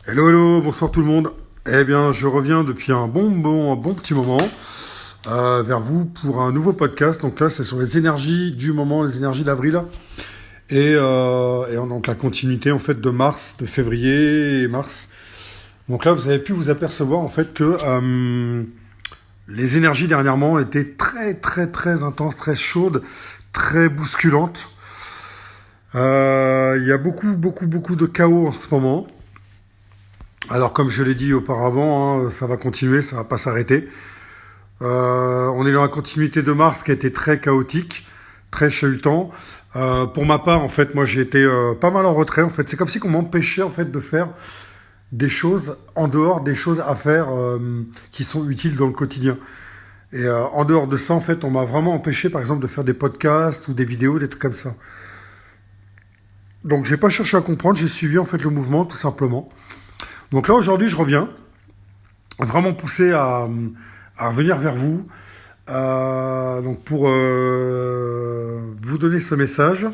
Hello, hello, bonsoir tout le monde. Eh bien, je reviens depuis un bon petit moment vers vous pour un nouveau podcast. Donc là, c'est sur les énergies du moment, les énergies d'avril donc la continuité en fait de mars, de février et mars. Donc là, vous avez pu vous apercevoir en fait que les énergies dernièrement étaient très intenses, très chaudes, très bousculantes. Il y a beaucoup de chaos en ce moment. Alors comme je l'ai dit auparavant, hein, ça va continuer, ça va pas s'arrêter. On est dans la continuité de Mars qui a été très chaotique, très chahutant. Pour ma part, en fait, moi j'ai été pas mal en retrait. En fait, c'est comme si on m'empêchait en fait de faire des choses en dehors des choses à faire qui sont utiles dans le quotidien. Et en dehors de ça, en fait, on m'a vraiment empêché, par exemple, de faire des podcasts ou des vidéos, des trucs comme ça. Donc j'ai pas cherché à comprendre, j'ai suivi en fait le mouvement tout simplement. Donc là aujourd'hui je reviens, vraiment poussé à revenir vers vous, donc pour vous donner ce message.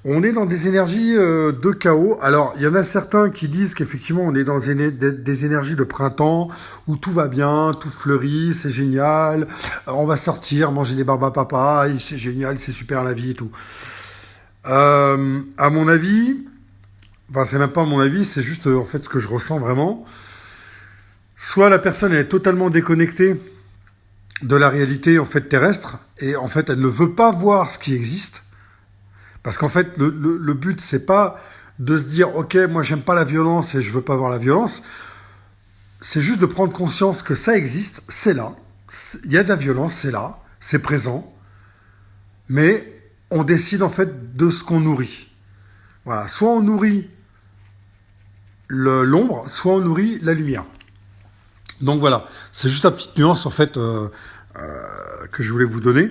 On est dans des énergies de chaos. Alors il y en a certains qui disent qu'effectivement on est dans des énergies de printemps où tout va bien, tout fleurit, c'est génial, on va sortir, manger des barbes à papa, et c'est génial, c'est super la vie et tout. À mon avis, enfin c'est même pas mon avis, c'est juste en fait ce que je ressens vraiment. Soit la personne est totalement déconnectée de la réalité en fait terrestre et en fait elle ne veut pas voir ce qui existe parce qu'en fait le but c'est pas de se dire ok moi j'aime pas la violence et je veux pas voir la violence, c'est juste de prendre conscience que ça existe, c'est là, il y a de la violence, c'est là, c'est présent, mais on décide en fait de ce qu'on nourrit. Voilà, soit on nourrit l'ombre, soit on nourrit la lumière. Donc voilà, c'est juste la petite nuance en fait que je voulais vous donner.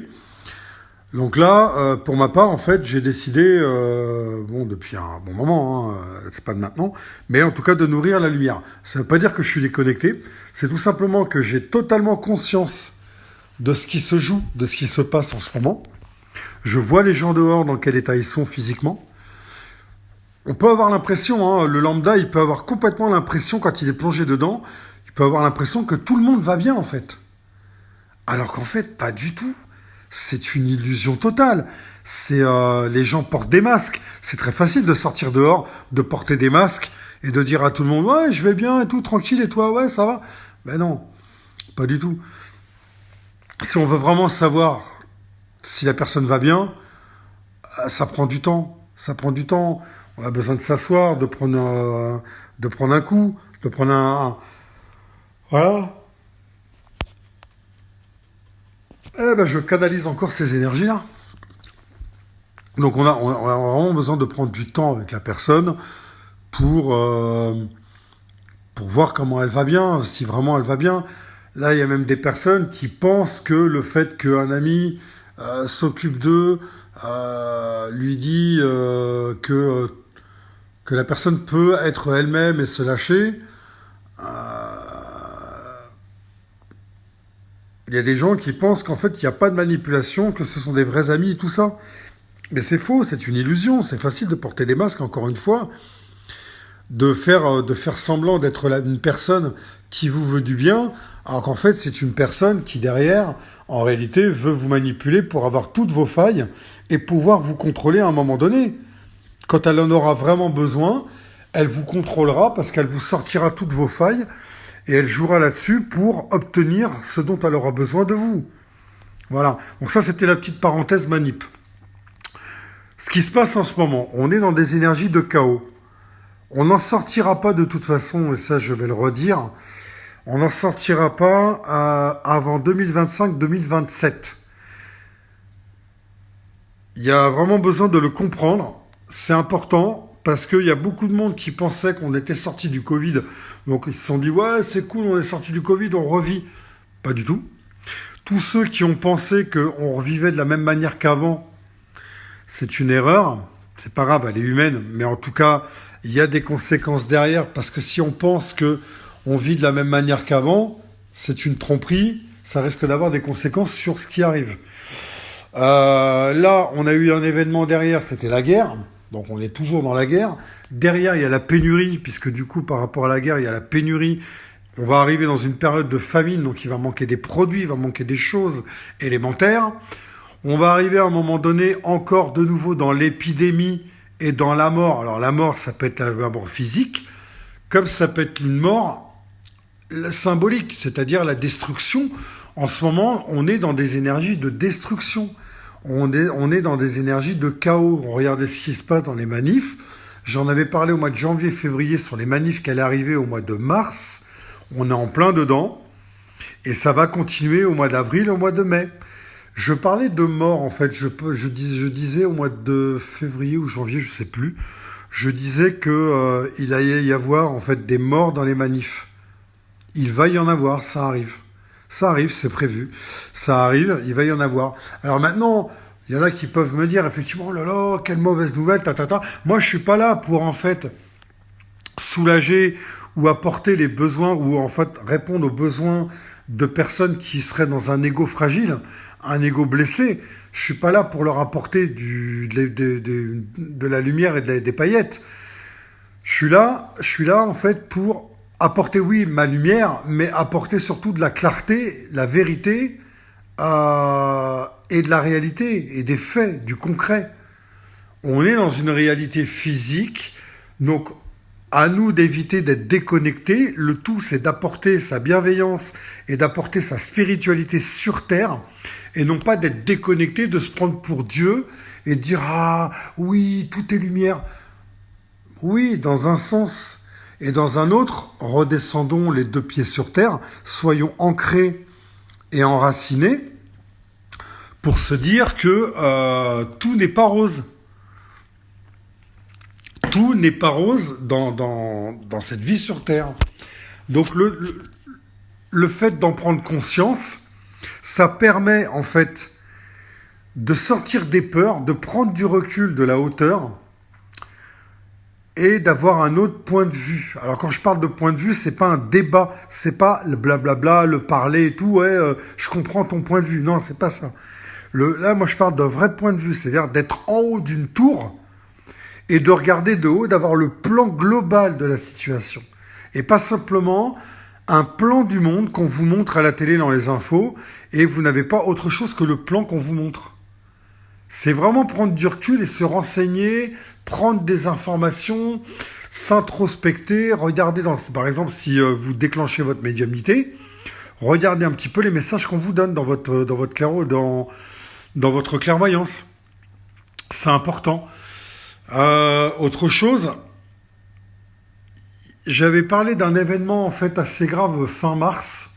Donc là, pour ma part, en fait, j'ai décidé, depuis un bon moment, hein, c'est pas de maintenant, mais en tout cas de nourrir la lumière. Ça veut pas dire que je suis déconnecté, c'est tout simplement que j'ai totalement conscience de ce qui se joue, de ce qui se passe en ce moment. Je vois les gens dehors dans quel état ils sont physiquement. On peut avoir l'impression, hein, le lambda, il peut avoir complètement l'impression, quand il est plongé dedans, il peut avoir l'impression que tout le monde va bien, en fait. Alors qu'en fait, pas du tout. C'est une illusion totale. Les gens portent des masques. C'est très facile de sortir dehors, de porter des masques et de dire à tout le monde, ouais, je vais bien et tout, tranquille, et toi, ouais, ça va. Ben non, pas du tout. Si on veut vraiment savoir si la personne va bien, ça prend du temps. Ça prend du temps. On a besoin de s'asseoir, de prendre un coup, de prendre voilà. Eh ben, je canalise encore ces énergies-là. Donc on a vraiment besoin de prendre du temps avec la personne pour, euh, pour voir comment elle va bien, si vraiment elle va bien. Là, il y a même des personnes qui pensent que le fait qu'un ami s'occupe d'eux, lui dit que la personne peut être elle-même et se lâcher. Il y a des gens qui pensent qu'en fait, il n'y a pas de manipulation, que ce sont des vrais amis et tout ça. Mais c'est faux, c'est une illusion. C'est facile de porter des masques, encore une fois, de faire semblant d'être une personne qui vous veut du bien, alors qu'en fait, c'est une personne qui, derrière, en réalité, veut vous manipuler pour avoir toutes vos failles et pouvoir vous contrôler à un moment donné. Quand elle en aura vraiment besoin, elle vous contrôlera parce qu'elle vous sortira toutes vos failles et elle jouera là-dessus pour obtenir ce dont elle aura besoin de vous. Voilà. Donc ça, c'était la petite parenthèse manip. Ce qui se passe en ce moment, on est dans des énergies de chaos. On n'en sortira pas de toute façon, et ça je vais le redire, on n'en sortira pas avant 2025-2027. Il y a vraiment besoin de le comprendre, c'est important, parce qu'il y a beaucoup de monde qui pensait qu'on était sorti du Covid, donc ils se sont dit ouais c'est cool, on est sorti du Covid, on revit. Pas du tout. Tous ceux qui ont pensé qu'on revivait de la même manière qu'avant, c'est une erreur. C'est pas grave, elle est humaine, mais en tout cas, il y a des conséquences derrière, parce que si on pense que on vit de la même manière qu'avant, c'est une tromperie, ça risque d'avoir des conséquences sur ce qui arrive. Là, on a eu un événement derrière, c'était la guerre. Donc on est toujours dans la guerre. Derrière, il y a la pénurie, puisque du coup, par rapport à la guerre, il y a la pénurie. On va arriver dans une période de famine, donc il va manquer des produits, il va manquer des choses élémentaires. On va arriver à un moment donné encore de nouveau dans l'épidémie et dans la mort. Alors la mort, ça peut être la mort physique, comme ça peut être une mort symbolique, c'est-à-dire la destruction. En ce moment, on est dans des énergies de destruction. On est dans des énergies de chaos. Regardez ce qui se passe dans les manifs. J'en avais parlé au mois de janvier, février sur les manifs qui allaient arriver au mois de mars. On est en plein dedans. Et ça va continuer au mois d'avril, au mois de mai. Je parlais de mort, en fait. Je disais au mois de février ou janvier, je sais plus. Je disais que il allait y avoir, en fait, des morts dans les manifs. Il va y en avoir, ça arrive. Ça arrive, c'est prévu. Ça arrive, il va y en avoir. Alors maintenant, il y en a qui peuvent me dire, effectivement, oh là là, quelle mauvaise nouvelle, ta. Moi, je suis pas là pour, en fait, soulager ou apporter les besoins, ou en fait, répondre aux besoins de personnes qui seraient dans un ego fragile, un ego blessé. Je suis pas là pour leur apporter de la lumière et des paillettes. Je suis là, en fait, pour apporter, oui, ma lumière, mais apporter surtout de la clarté, la vérité, et de la réalité, et des faits, du concret. On est dans une réalité physique, donc à nous d'éviter d'être déconnectés. Le tout, c'est d'apporter sa bienveillance et d'apporter sa spiritualité sur Terre, et non pas d'être déconnecté, de se prendre pour Dieu, et de dire, ah, oui, tout est lumière. Oui, dans un sens. Et dans un autre, redescendons les deux pieds sur terre, soyons ancrés et enracinés pour se dire que tout n'est pas rose. Tout n'est pas rose dans cette vie sur terre. Donc le fait d'en prendre conscience, ça permet en fait de sortir des peurs, de prendre du recul, de la hauteur, et d'avoir un autre point de vue. Alors quand je parle de point de vue, c'est pas un débat, c'est pas le blablabla, le parler et tout, ouais, je comprends ton point de vue. Non, c'est pas ça. Là, moi, je parle d'un vrai point de vue, c'est-à-dire d'être en haut d'une tour et de regarder de haut, d'avoir le plan global de la situation. Et pas simplement un plan du monde qu'on vous montre à la télé dans les infos et vous n'avez pas autre chose que le plan qu'on vous montre. C'est vraiment prendre du recul et se renseigner, prendre des informations, s'introspecter, regarder par exemple, si vous déclenchez votre médiumnité, regardez un petit peu les messages qu'on vous donne dans votre clairvoyance. C'est important. Autre chose, j'avais parlé d'un événement en fait assez grave fin mars.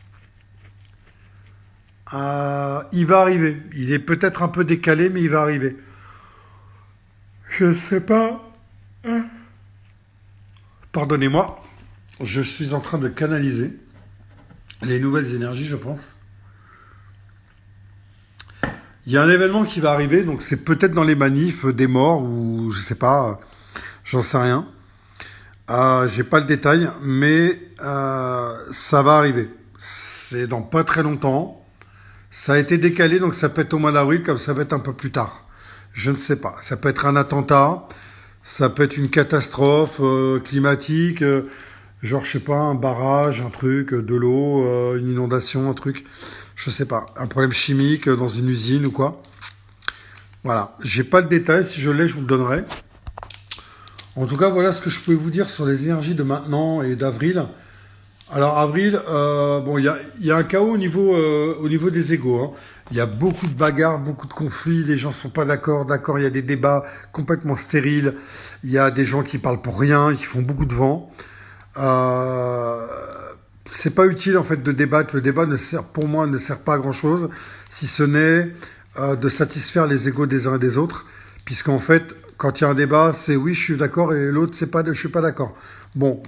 Il va arriver. Il est peut-être un peu décalé, mais il va arriver. Je ne sais pas. Pardonnez-moi. Je suis en train de canaliser les nouvelles énergies, je pense. Il y a un événement qui va arriver, donc c'est peut-être dans les manifs, des morts, ou je sais pas, j'en sais rien. J'ai pas le détail, mais ça va arriver. C'est dans pas très longtemps. Ça a été décalé, donc ça peut être au mois d'avril, comme ça peut être un peu plus tard. Je ne sais pas. Ça peut être un attentat, ça peut être une catastrophe climatique, genre, je sais pas, un barrage, un truc, de l'eau, une inondation, un truc, je sais pas, un problème chimique dans une usine ou quoi. Voilà. J'ai pas le détail, si je l'ai, je vous le donnerai. En tout cas, voilà ce que je pouvais vous dire sur les énergies de maintenant et d'avril. Alors avril, bon, il y a un chaos au niveau des égos. Hein. Il y a beaucoup de bagarres, beaucoup de conflits. Les gens sont pas d'accord. Il y a des débats complètement stériles. Il y a des gens qui parlent pour rien, qui font beaucoup de vent. C'est pas utile en fait de débattre. Le débat pour moi, ne sert pas à grand chose, si ce n'est de satisfaire les égos des uns et des autres, puisqu'en fait, quand il y a un débat, c'est oui, je suis d'accord, et l'autre, c'est pas, je suis pas d'accord. Bon.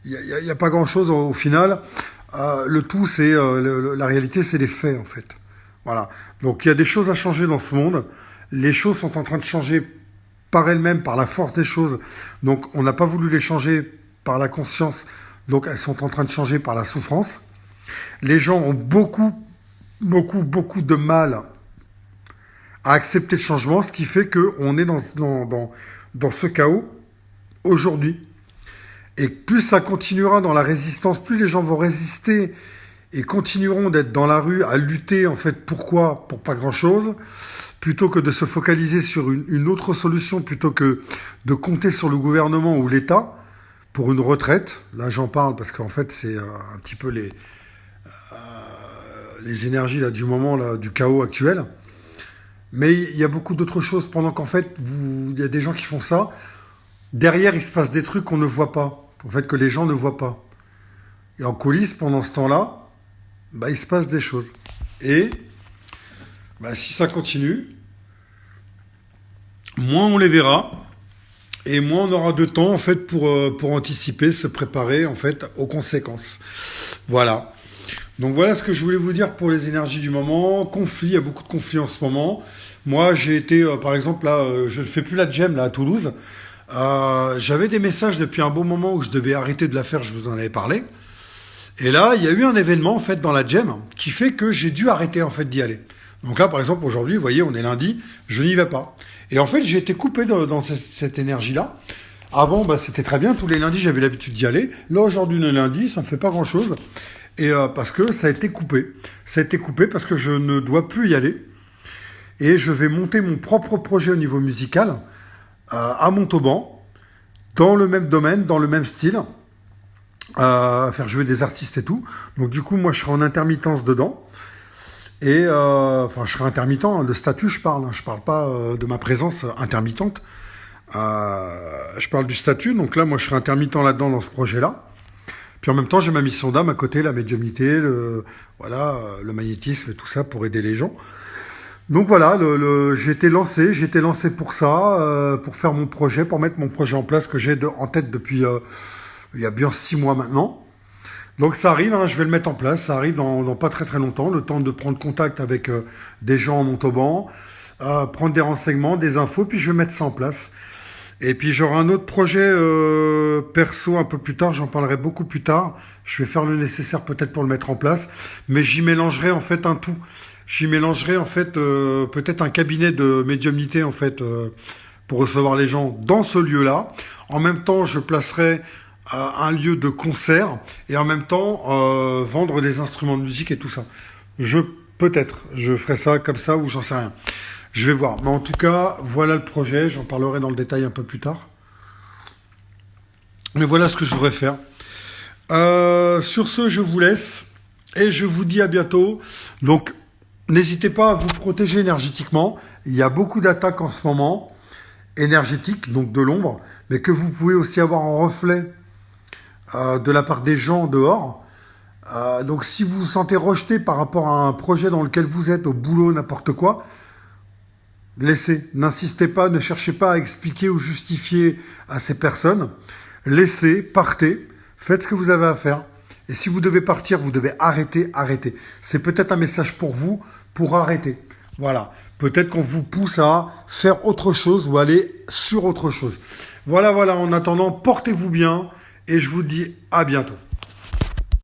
Il y a pas grand-chose au final. Le tout, c'est la réalité, c'est les faits en fait. Voilà. Donc il y a des choses à changer dans ce monde. Les choses sont en train de changer par elles-mêmes, par la force des choses. Donc on n'a pas voulu les changer par la conscience. Donc elles sont en train de changer par la souffrance. Les gens ont beaucoup de mal à accepter le changement, ce qui fait qu'on est dans ce chaos aujourd'hui. Et plus ça continuera dans la résistance, plus les gens vont résister et continueront d'être dans la rue à lutter, en fait, pourquoi? Pour pas grand-chose, plutôt que de se focaliser sur une autre solution, plutôt que de compter sur le gouvernement ou l'État pour une retraite. Là, j'en parle parce qu'en fait, c'est un petit peu les énergies là, du moment, là, du chaos actuel. Mais il y a beaucoup d'autres choses, pendant qu'en fait, il y a des gens qui font ça. Derrière, il se passe des trucs qu'on ne voit pas, en fait, que les gens ne voient pas. Et en coulisses, pendant ce temps-là, bah, il se passe des choses. Et bah, si ça continue, moins on les verra, et moins on aura de temps en fait pour anticiper, se préparer en fait aux conséquences. Voilà. Donc voilà ce que je voulais vous dire pour les énergies du moment. Conflit, il y a beaucoup de conflits en ce moment. Moi, j'ai été, par exemple, là, je ne fais plus la Gem là à Toulouse. J'avais des messages depuis un bon moment où je devais arrêter de la faire, je vous en avais parlé. Et là, il y a eu un événement en fait dans la Gem qui fait que j'ai dû arrêter en fait d'y aller. Donc là, par exemple, aujourd'hui, vous voyez, on est lundi, je n'y vais pas. Et en fait, j'ai été coupé dans cette énergie-là. Avant, bah, c'était très bien, tous les lundis, j'avais l'habitude d'y aller. Là, aujourd'hui, le lundi, ça ne fait pas grand-chose. Et parce que ça a été coupé. Ça a été coupé parce que je ne dois plus y aller. Et je vais monter mon propre projet au niveau musical à Montauban, dans le même domaine, dans le même style. Faire jouer des artistes et tout. Donc du coup, moi, je serai en intermittence dedans. Et enfin, je serai intermittent. Hein, le statut, je parle. Hein, je parle pas de ma présence intermittente. Je parle du statut. Donc là, moi, je serai intermittent là-dedans dans ce projet-là. Puis en même temps, j'ai ma mission d'âme à côté, la médiumnité, le magnétisme et tout ça pour aider les gens. Donc voilà, j'ai été lancé pour ça, pour faire mon projet, pour mettre mon projet en place que j'ai en tête depuis il y a bien 6 mois maintenant. Donc ça arrive, hein, je vais le mettre en place, ça arrive dans pas très très longtemps, le temps de prendre contact avec des gens en Montauban, prendre des renseignements, des infos, puis je vais mettre ça en place. Et puis j'aurai un autre projet perso un peu plus tard, j'en parlerai beaucoup plus tard. Je vais faire le nécessaire peut-être pour le mettre en place, mais j'y mélangerai en fait un tout. J'y mélangerai en fait peut-être un cabinet de médiumnité en fait pour recevoir les gens dans ce lieu-là. En même temps, je placerai un lieu de concert et en même temps vendre des instruments de musique et tout ça. Peut-être, je ferai ça comme ça ou j'en sais rien. Je vais voir. Mais en tout cas, voilà le projet. J'en parlerai dans le détail un peu plus tard. Mais voilà ce que je voudrais faire. Sur ce, je vous laisse et je vous dis à bientôt. Donc, n'hésitez pas à vous protéger énergétiquement. Il y a beaucoup d'attaques en ce moment énergétiques, donc de l'ombre, mais que vous pouvez aussi avoir en reflet de la part des gens dehors. Donc, si vous vous sentez rejeté par rapport à un projet dans lequel vous êtes, au boulot, n'importe quoi, laissez, n'insistez pas, ne cherchez pas à expliquer ou justifier à ces personnes. Laissez, partez, faites ce que vous avez à faire. Et si vous devez partir, vous devez arrêter. C'est peut-être un message pour vous, pour arrêter. Voilà. Peut-être qu'on vous pousse à faire autre chose ou aller sur autre chose. Voilà. En attendant, portez-vous bien et je vous dis à bientôt.